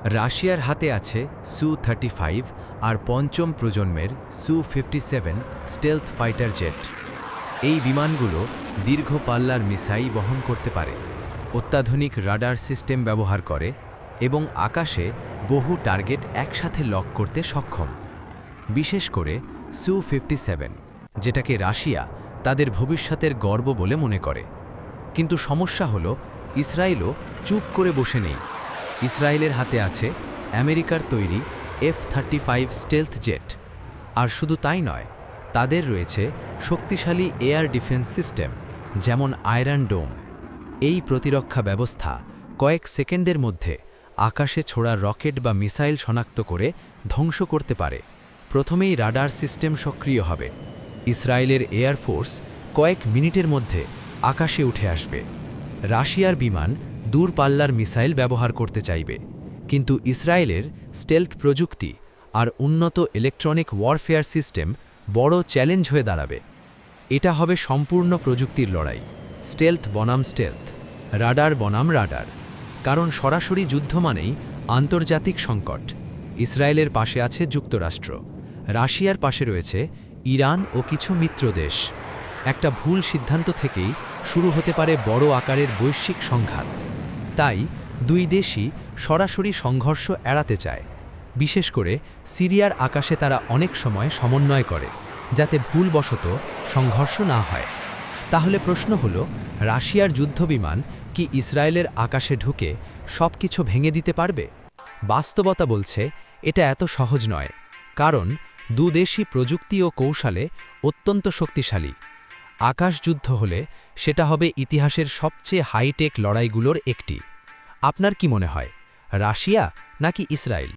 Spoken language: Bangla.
রাশিয়ার হাতে আছে সু-35 আর পঞ্চম প্রজন্মের সু-57 স্টেলথ ফাইটার জেট। এই বিমানগুলো দীর্ঘ পাল্লার মিসাইল বহন করতে পারে, অত্যাধুনিক রাডার সিস্টেম ব্যবহার করে এবং আকাশে বহু টার্গেট একসাথে লক করতে সক্ষম। বিশেষ করে সু-57, যেটাকে রাশিয়া তাদের ভবিষ্যতের গর্ব বলে মনে করে। কিন্তু সমস্যা হলো, ইসরায়েলও চুপ করে বসে নেই। ইসরায়েলের হাতে আছে আমেরিকার তৈরি F-35 স্টেলথ জেট। আর শুধু তাই নয়, তাদের রয়েছে শক্তিশালী এয়ার ডিফেন্স সিস্টেম, যেমন আয়রন ডোম। এই প্রতিরক্ষা ব্যবস্থা কয়েক সেকেন্ডের মধ্যে আকাশে ছোড়া রকেট বা মিসাইল শনাক্ত করে ধ্বংস করতে পারে। প্রথমেই রাডার সিস্টেম সক্রিয় হবে। ইসরায়েলের এয়ারফোর্স কয়েক মিনিটের মধ্যে আকাশে উঠে আসবে। রাশিয়ার বিমান দূরপাল্লার মিসাইল ব্যবহার করতে চাইবে, কিন্তু ইসরায়েলের স্টেলথ প্রযুক্তি আর উন্নত ইলেকট্রনিক ওয়ারফেয়ার সিস্টেম বড় চ্যালেঞ্জ হয়ে দাঁড়াবে। এটা হবে সম্পূর্ণ প্রযুক্তির লড়াই, স্টেলথ বনাম স্টেলথ, রাডার বনাম রাডার। কারণ সরাসরি যুদ্ধ মানেই আন্তর্জাতিক সংকট। ইসরায়েলের পাশে আছে যুক্তরাষ্ট্র, রাশিয়ার পাশে রয়েছে ইরান ও কিছু মিত্র দেশ। একটা ভুল সিদ্ধান্ত থেকেই শুরু হতে পারে বড় আকারের বৈশ্বিক সংঘাত। তাই দুই দেশই সরাসরি সংঘর্ষ এড়াতে চায়। বিশেষ করে সিরিয়ার আকাশে তারা অনেক সময় সমন্বয় করে, যাতে ভুলবশত সংঘর্ষ না হয়। তাহলে প্রশ্ন হলো, রাশিয়ার যুদ্ধবিমান কি ইসরায়েলের আকাশে ঢুকে সবকিছু ভেঙে দিতে পারবে? বাস্তবতা বলছে এটা এত সহজ নয়, কারণ দুদেশই প্রযুক্তি ও কৌশলে অত্যন্ত শক্তিশালী। আকাশযুদ্ধ হলে সেটা হবে ইতিহাসের সবচেয়ে হাইটেক লড়াইগুলোর একটি। আপনার কি মনে হয়, রাশিয়া নাকি ইসরায়েল?